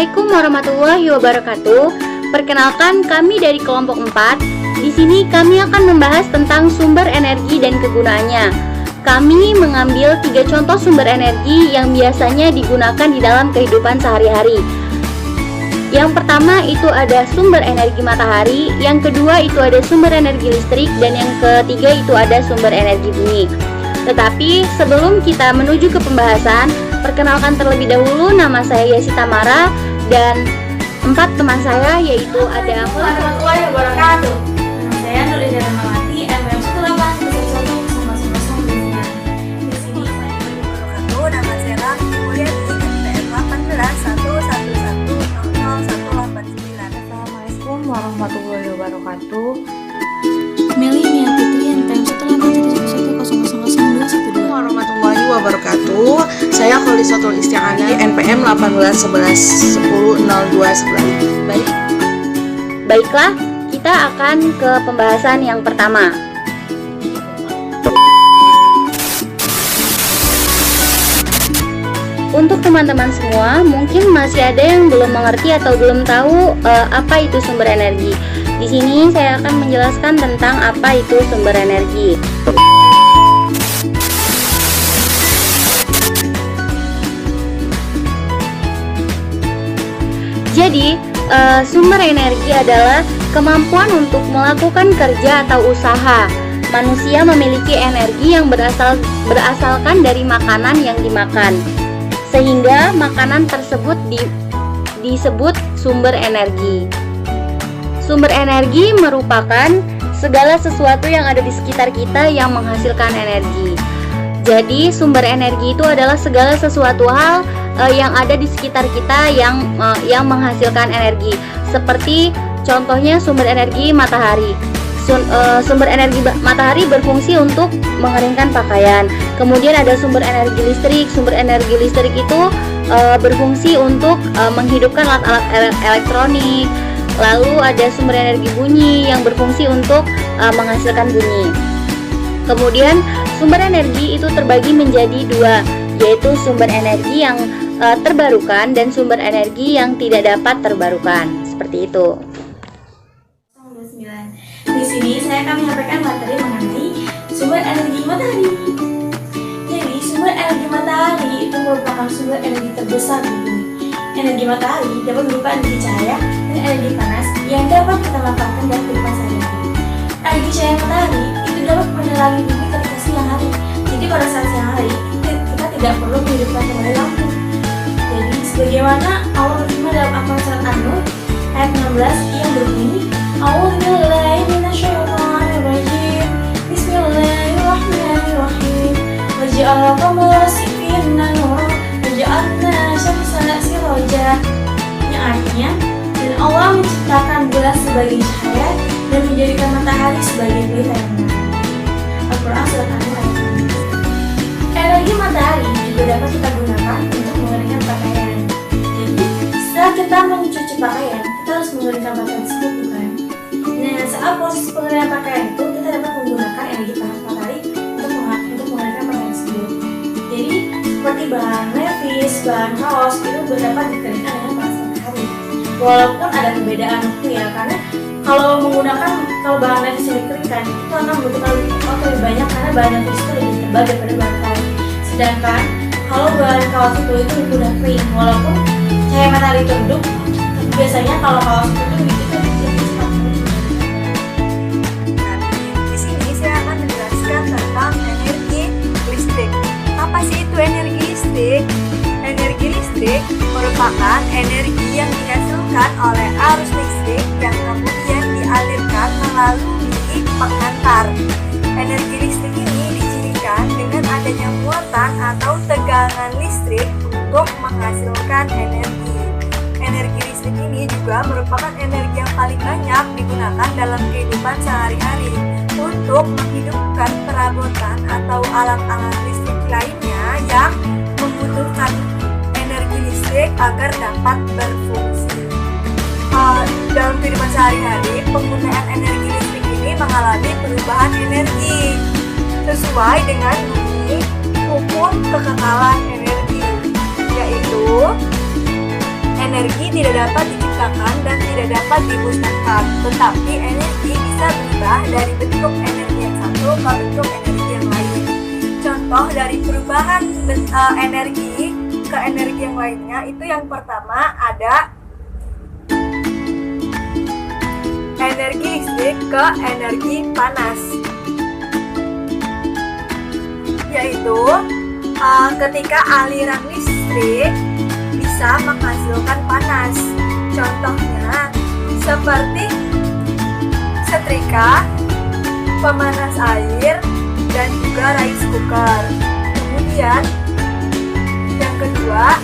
Assalamualaikum warahmatullahi wabarakatuh. Perkenalkan, kami dari kelompok 4. Di sini kami akan membahas tentang sumber energi dan kegunaannya. Kami mengambil 3 contoh sumber energi yang biasanya digunakan di dalam kehidupan sehari-hari. Yang pertama itu ada sumber energi matahari, yang kedua itu ada sumber energi listrik, dan yang ketiga itu ada sumber energi bumi. Tetapi sebelum kita menuju ke pembahasan, perkenalkan terlebih dahulu, nama saya Yesi Tamara dan 4 teman saya, yaitu ada warahmatullahi wabarakatuh. Nama saya Nurliza Rahmawati, NPM 1811000. Di sini saya wabarakatuh. Nama saya Raffi Mulyani, NPM 1811100189. Assalamualaikum warahmatullahi wabarakatuh. Meli Mia Putri, NPM 18110001212. Warahmatullahi wabarakatuh. Saya Kholisatul Istiqani, NPM 1811100211. Baiklah, kita akan ke pembahasan yang pertama. Untuk teman-teman semua, mungkin masih ada yang belum mengerti atau belum tahu apa itu sumber energi. Di sini saya akan menjelaskan tentang apa itu sumber energi. Jadi, sumber energi adalah kemampuan untuk melakukan kerja atau usaha. Manusia memiliki energi yang berasalkan dari makanan yang dimakan, sehingga makanan tersebut disebut sumber energi. Sumber energi merupakan segala sesuatu yang ada di sekitar kita yang menghasilkan energi. Jadi, sumber energi itu adalah segala sesuatu hal yang ada di sekitar kita yang menghasilkan energi. Seperti contohnya sumber energi matahari. Sumber energi matahari berfungsi untuk mengeringkan pakaian. Kemudian ada sumber energi listrik. Sumber energi listrik itu berfungsi untuk menghidupkan alat-alat elektronik. Lalu ada sumber energi bunyi yang berfungsi untuk menghasilkan bunyi. Kemudian sumber energi itu terbagi menjadi 2, yaitu sumber energi yang terbarukan dan sumber energi yang tidak dapat terbarukan. Seperti itu. Di sini saya akan menyampaikan materi mengenai sumber energi matahari. Jadi, sumber energi matahari itu merupakan sumber energi terbesar di bumi. Energi matahari dapat berupa energi cahaya dan energi panas yang dapat kita manfaatkan dalam kehidupan sehari-hari. Energi cahaya matahari itu dapat menerangi bumi ketika siang hari. Jadi pada saat siang hari kita tidak perlu menghidupkan kembali lampu. Jadi sebagaimana Allah berfirman dalam Al-Quran An-Nur ayat 16 yang berbunyi, A'udzubillahi minasyaitonirrajim. Bismillahirrahmanirrahim. Waja'al qamara sirran nura waja'alna syamsa siraja. Yang artinya, dan Allah menciptakan bulan sebagai cahaya dan menjadikan matahari sebagai pelita yang menerangi. Al-Quran surat An-Nur ayat 16. Energi matahari juga dapat kita gunakan untuk mengeringkan pakaian. Jadi, setelah kita mencuci pakaian, kita harus mengeringkan pakaian tersebut, bukan? Nah, saat proses pengeringan pakaian itu, kita dapat menggunakan energi panas matahari untuk mengeringkan pakaian tersebut. Jadi, seperti bahan levis, bahan kaos, itu dapat dikeringkan dengan panas matahari. Walaupun ada perbedaan waktu ya, karena kalau bahan levis yang dikeringkan itu akan membutuhkan waktu lebih banyak karena bahan levis itu lebih tebal daripada bahan kaos. Sedangkan kalau bahan kaos itu lebih mudah kering, walaupun cahaya matahari itu redup, biasanya kalau kaos itu lebih cepat kering. Di sini saya akan menjelaskan tentang energi listrik. Apa sih itu energi listrik? Energi listrik merupakan energi yang dihasilkan oleh arus listrik yang kemudian dialirkan melalui pengantar. Energi listrik ini dicirikan dengan adanya muatan atau tegangan listrik untuk menghasilkan energi. Energi listrik ini juga merupakan energi yang paling banyak digunakan dalam kehidupan sehari-hari untuk menghidupkan perabotan atau alat-alat listrik lainnya yang membutuhkan energi listrik agar dapat berfungsi. Dalam kehidupan sehari-hari, penggunaan energi listrik ini mengalami perubahan energi sesuai dengan hukum kekekalan energi, yaitu Energi tidak dapat diciptakan dan tidak dapat dimusnahkan, tetapi energi bisa berubah dari bentuk energi yang satu ke bentuk energi yang lain. Contoh dari perubahan energi ke energi yang lainnya itu yang pertama ada energi listrik ke energi panas, yaitu ketika aliran listrik bisa menghasilkan panas. Contohnya seperti setrika, pemanas air, dan juga rice cooker. Kemudian yang kedua,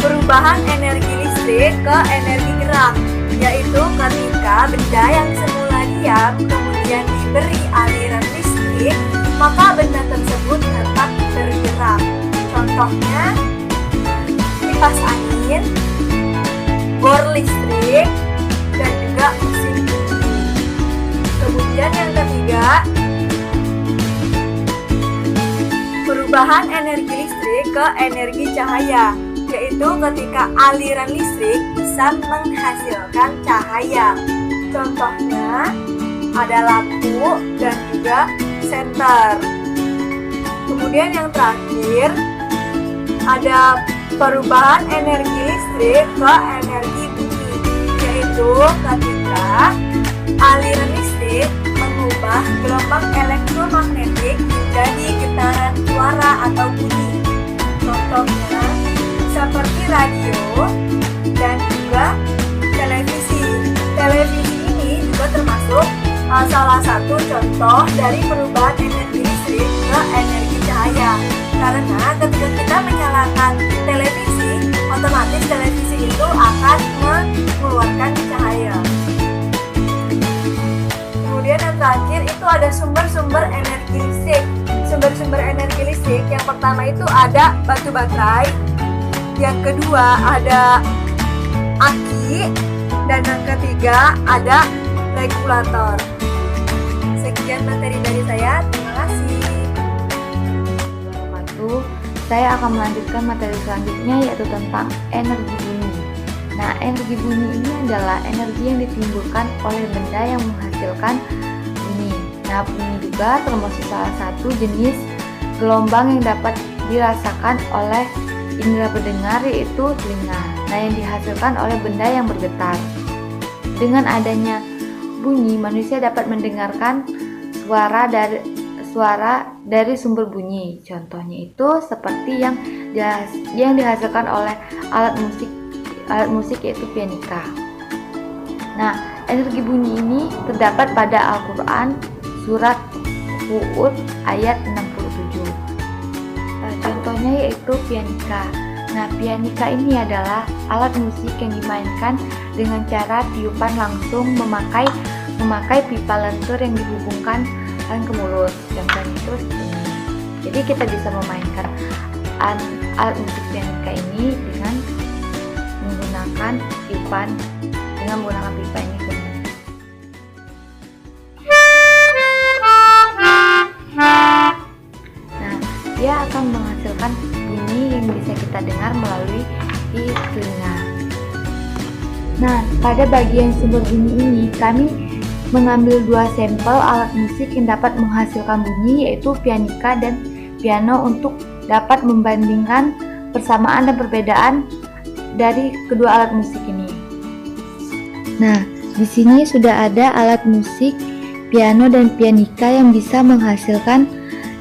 perubahan energi listrik ke energi gerak, yaitu ketika benda yang semula diam kemudian diberi aliran listrik, maka benda tersebut dapat bergerak. Contohnya kipas angin, bor listrik, dan juga mesin cuci. Kemudian yang ketiga, perubahan energi listrik ke energi cahaya, yaitu ketika aliran listrik bisa menghasilkan cahaya. Contohnya ada lampu dan juga senter. Kemudian yang terakhir ada perubahan energi listrik ke energi bunyi, yaitu ketika aliran listrik mengubah gelombang elektromagnetik menjadi getaran suara atau bunyi. Contohnya seperti radio dan juga televisi. Televisi ini juga termasuk salah satu contoh dari perubahan energi listrik ke energi cahaya. Karena ketika kita menyalakan televisi, otomatis televisi itu akan mengeluarkan cahaya. Kemudian yang terakhir itu ada sumber-sumber energi listrik. Sumber-sumber energi listrik yang pertama itu ada batu baterai, yang kedua ada aki, dan yang ketiga ada regulator. Sekian materi dari saya, terima kasih. Saya akan melanjutkan materi selanjutnya, yaitu tentang energi bunyi. Nah, energi bunyi ini adalah energi yang ditimbulkan oleh benda yang menghasilkan bunyi. Nah, bunyi juga termasuk salah satu jenis gelombang yang dapat dirasakan oleh indera pendengar, yaitu telinga. Nah, yang dihasilkan oleh benda yang bergetar. Dengan adanya bunyi, manusia dapat mendengarkan suara dari sumber bunyi. Contohnya itu seperti yang dihasilkan oleh alat musik yaitu pianika. Nah, energi bunyi ini terdapat pada Al-Quran surat Hud ayat 67. Contohnya yaitu pianika. Nah, pianika ini adalah alat musik yang dimainkan dengan cara tiupan langsung memakai pipa lentur yang dihubungkan ke mulut. Contohnya itu seperti ini. Jadi kita bisa memainkan alat musik pianika ini dengan menggunakan pipa ini. Nah, dia akan menghasilkan bunyi yang bisa kita dengar melalui telinga. Nah, pada bagian sumber bunyi ini kami mengambil dua sampel alat musik yang dapat menghasilkan bunyi, yaitu pianika dan piano, untuk dapat membandingkan persamaan dan perbedaan dari kedua alat musik ini. Nah, di sini sudah ada alat musik piano dan pianika yang bisa menghasilkan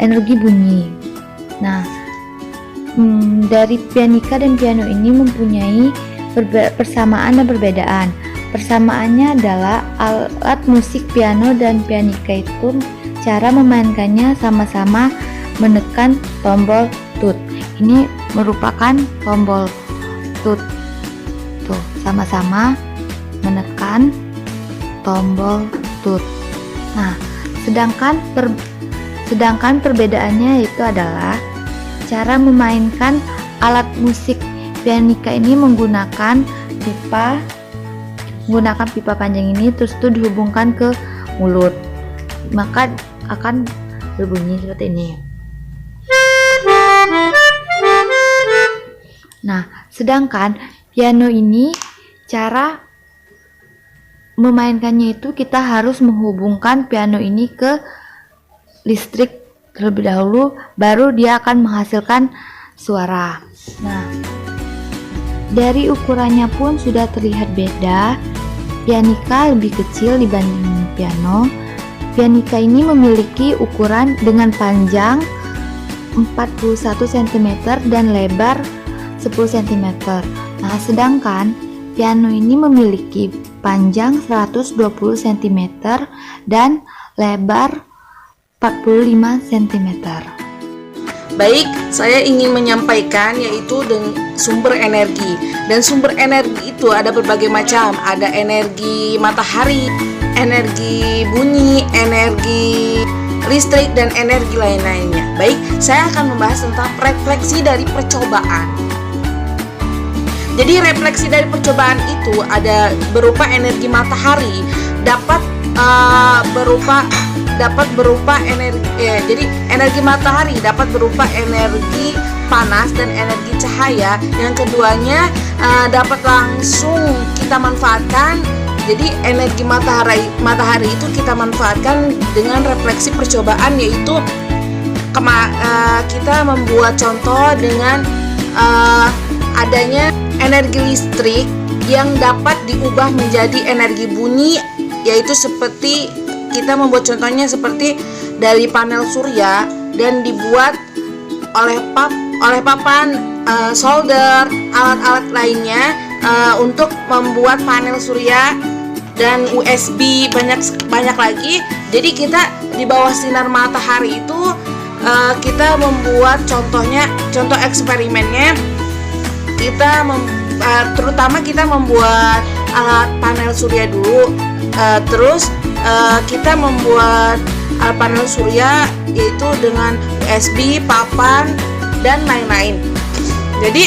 energi bunyi. Nah, dari pianika dan piano ini mempunyai persamaan dan perbedaan. Persamaannya adalah alat musik piano dan pianika itu cara memainkannya sama-sama menekan tombol tut. Ini merupakan tombol tut. Tuh, sama-sama menekan tombol tut. Nah, sedangkan perbedaannya itu adalah cara memainkan alat musik pianika ini menggunakan pipa panjang ini, terus itu dihubungkan ke mulut, maka akan berbunyi seperti ini. Nah, sedangkan piano ini cara memainkannya itu kita harus menghubungkan piano ini ke listrik terlebih dahulu, baru dia akan menghasilkan suara. Nah, dari ukurannya pun sudah terlihat beda. Pianika lebih kecil dibanding piano. Pianika ini memiliki ukuran dengan panjang 41 cm dan lebar 10 cm. Nah, sedangkan piano ini memiliki panjang 120 cm dan lebar 45 cm. Baik, saya ingin menyampaikan yaitu dengan sumber energi. Dan sumber energi itu ada berbagai macam. Ada energi matahari, energi bunyi, energi listrik, dan energi lain-lainnya. Baik, saya akan membahas tentang refleksi dari percobaan. Jadi refleksi dari percobaan itu ada berupa energi matahari, dapat berupa energi. Jadi energi matahari dapat berupa energi panas dan energi cahaya. Yang keduanya dapat langsung kita manfaatkan. Jadi energi matahari itu kita manfaatkan dengan refleksi percobaan, yaitu kita membuat contoh dengan adanya energi listrik yang dapat diubah menjadi energi bunyi, yaitu seperti kita membuat contohnya seperti dari panel surya dan dibuat oleh papan, solder, alat-alat lainnya untuk membuat panel surya dan USB, banyak lagi. Jadi kita di bawah sinar matahari itu kita membuat contoh eksperimennya. Terutama kita membuat alat panel surya dulu, terus kita membuat alat panel surya yaitu dengan USB, papan, dan lain-lain. Jadi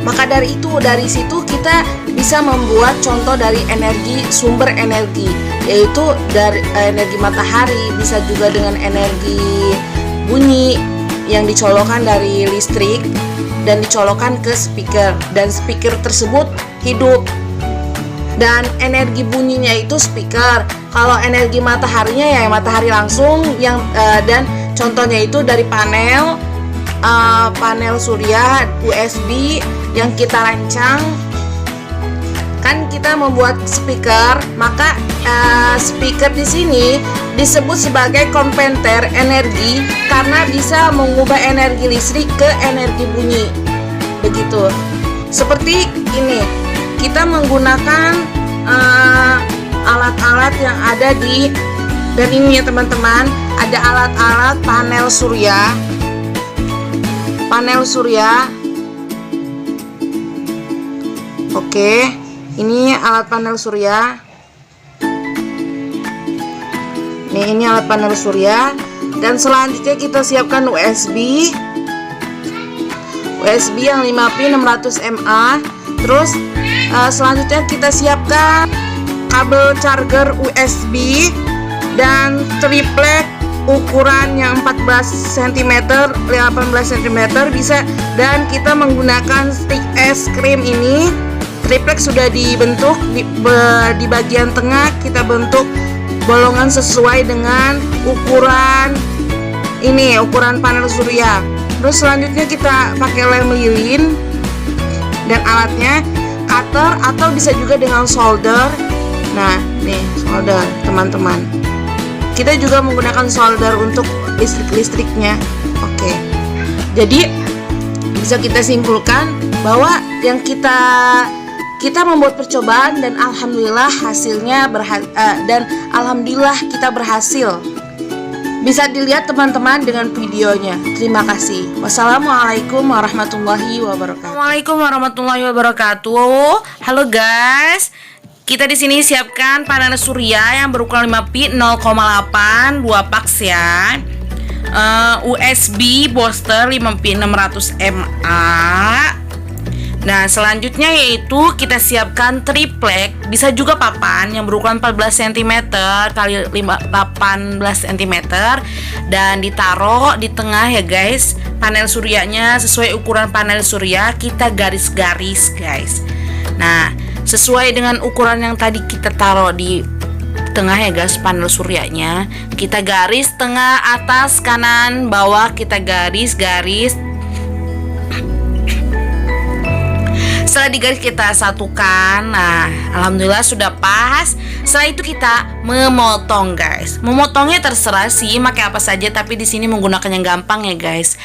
maka dari situ kita bisa membuat contoh dari sumber energi, yaitu dari energi matahari, bisa juga dengan energi bunyi yang dicolokkan dari listrik dan dicolokkan ke speaker, dan speaker tersebut hidup. Dan energi bunyinya itu speaker. Kalau energi mataharinya ya matahari langsung dan contohnya itu dari panel surya, USB yang kita rancang. Kan kita membuat speaker, maka speaker di sini disebut sebagai konverter energi karena bisa mengubah energi listrik ke energi bunyi. Begitu. Seperti ini, kita menggunakan alat-alat yang ada dan ini ya teman-teman, ada alat-alat panel surya. Oke, ini alat panel surya. Ini alat panel surya. Dan selanjutnya kita siapkan USB yang 5 pin 600 mAh. Terus selanjutnya kita siapkan kabel charger USB dan triplek ukuran yang 14 cm 18 cm bisa. Dan kita menggunakan stick es krim ini. Triplek sudah dibentuk di bagian tengah, kita bentuk bolongan sesuai dengan ukuran panel surya. Terus selanjutnya kita pakai lem lilin dan alatnya cutter atau bisa juga dengan solder. Nah, nih solder teman-teman. Kita juga menggunakan solder untuk listriknya. Oke. Jadi bisa kita simpulkan bahwa yang kita membuat percobaan dan alhamdulillah alhamdulillah kita berhasil. Bisa dilihat teman-teman dengan videonya. Terima kasih. Wassalamualaikum warahmatullahi wabarakatuh. Assalamualaikum warahmatullahi wabarakatuh. Halo guys. Kita di sini siapkan panel surya yang berukuran 5 pin 0,8 2 paks ya. USB booster 5 pin 600 mAh. Nah, selanjutnya yaitu kita siapkan triplek, bisa juga papan yang berukuran 14 cm kali 18 cm dan ditaruh di tengah ya guys. Panel suryanya sesuai ukuran panel surya kita garis-garis guys. Nah, sesuai dengan ukuran yang tadi kita taruh di tengah ya guys, panel suryanya kita garis tengah, atas, kanan, bawah, kita garis-garis. Setelah digaris kita satukan. Nah, alhamdulillah sudah pas. Setelah itu kita memotong guys. Memotongnya terserah sih pakai apa saja, tapi di sini menggunakan yang gampang ya guys.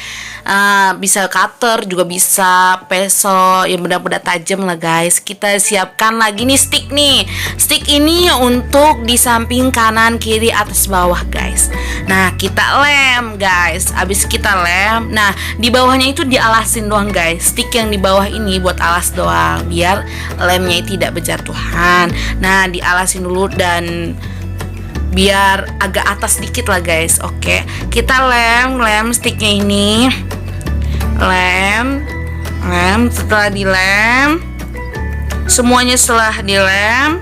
Bisa cutter juga bisa, peso yang benda-benda tajam lah guys. Kita siapkan lagi nih stick nih. Stick ini untuk di samping kanan, kiri, atas, bawah guys. Nah, kita lem guys. Abis kita lem, nah di bawahnya itu dialasin doang guys. Stick yang di bawah ini buat alas doang, biar lemnya tidak berjatuhan. Nah, dialasin dulu dan biar agak atas dikit lah guys. Oke, kita lem sticknya ini. Lem. Setelah dilem, semuanya setelah dilem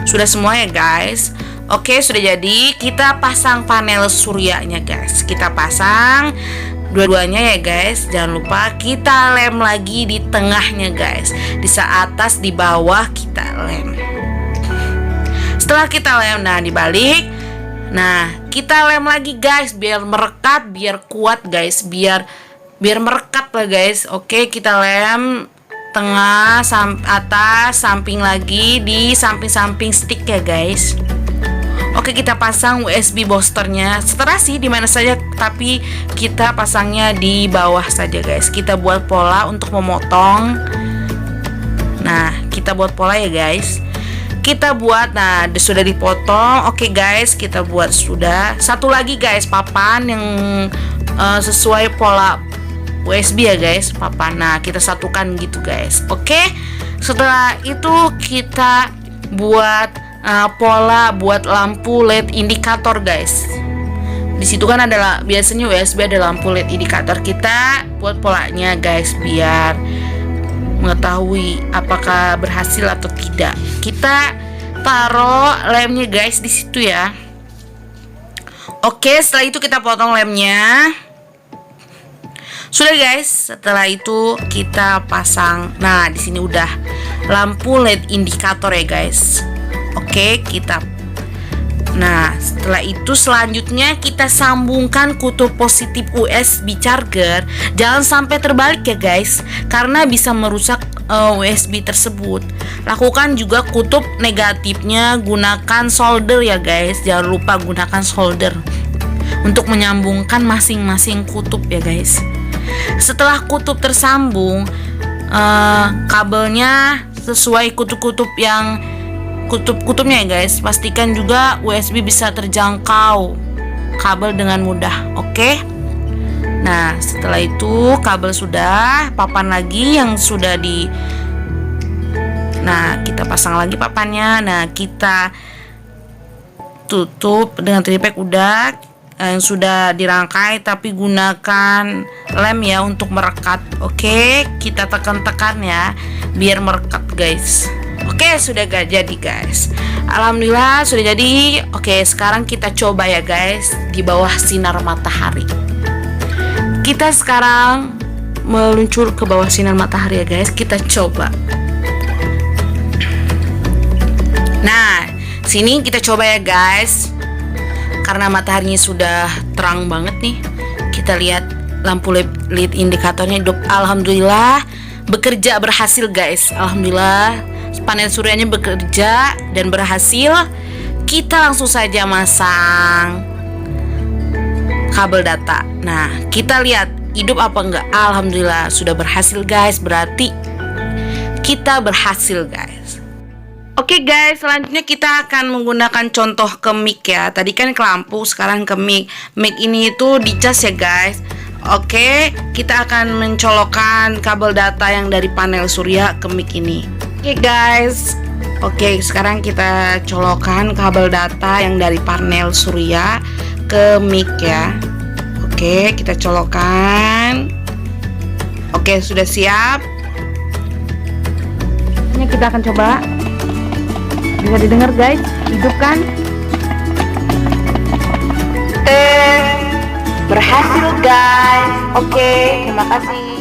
sudah semua ya guys. Oke, sudah jadi. Kita pasang panel suryanya guys. Kita pasang dua-duanya ya guys. Jangan lupa kita lem lagi di tengahnya guys. Di atas, di bawah kita lem. Setelah kita lem, nah dibalik. Nah, kita lem lagi guys biar merekat, biar kuat guys, biar merekat lah guys. Oke, kita lem tengah, atas, samping lagi, di samping-samping stick ya guys. Oke, kita pasang USB boosternya. Seterah sih di mana saja, tapi kita pasangnya di bawah saja guys. Kita buat pola untuk memotong. Nah, kita buat pola ya guys. Kita buat, nah sudah dipotong. Oke guys, kita buat sudah. Satu lagi guys, papan yang sesuai pola USB ya guys, papan. Nah, kita satukan gitu guys. Oke, setelah itu kita buat pola buat lampu LED indikator guys. Di situ kan adalah biasanya USB ada lampu LED indikator. Kita buat polanya guys biar mengetahui apakah berhasil atau tidak. Kita taruh lemnya guys di situ ya. Oke, setelah itu kita potong lemnya. Sudah guys, setelah itu kita pasang. Nah, di sini udah lampu LED indikator ya guys. Oke, kita. Nah, setelah itu selanjutnya kita sambungkan kutub positif USB charger. Jangan sampai terbalik ya guys, karena bisa merusak USB tersebut. Lakukan juga kutub negatifnya, gunakan solder ya guys. Jangan lupa gunakan solder untuk menyambungkan masing-masing kutub ya guys. Setelah kutub tersambung, kabelnya sesuai kutub-kutub yang kutub-kutubnya ya guys. Pastikan juga USB bisa terjangkau kabel dengan mudah. Oke. Nah, setelah itu kabel sudah, papan lagi yang sudah di. Nah, kita pasang lagi papannya. Nah, kita tutup dengan triplek udah yang sudah dirangkai, tapi gunakan lem ya untuk merekat. Oke, kita tekan-tekan ya biar merekat guys. Oke, sudah gak jadi guys. Alhamdulillah sudah jadi. Oke, sekarang kita coba ya guys di bawah sinar matahari. Kita sekarang meluncur ke bawah sinar matahari ya guys. Kita coba. Nah, sini kita coba ya guys. Karena mataharinya sudah terang banget nih. Kita lihat lampu LED indikatornya hidup. Alhamdulillah bekerja, berhasil guys. Alhamdulillah panel suryanya bekerja dan berhasil. Kita langsung saja masang kabel data. Nah, kita lihat hidup apa enggak. Alhamdulillah sudah berhasil guys. Berarti kita berhasil guys. Oke guys, selanjutnya kita akan menggunakan contoh ke mic ya. Tadi kan ke lampu, sekarang ke mic. Mic ini itu dicas ya guys. Oke, kita akan mencolokkan kabel data yang dari panel surya ke mic ini. Oke guys. Oke, sekarang kita colokkan kabel data yang dari panel surya ke mic ya. Oke, kita colokkan. Oke, sudah siap. Selanjutnya kita akan coba. Bisa didengar guys, hidupkan. Berhasil guys. Oke, terima kasih.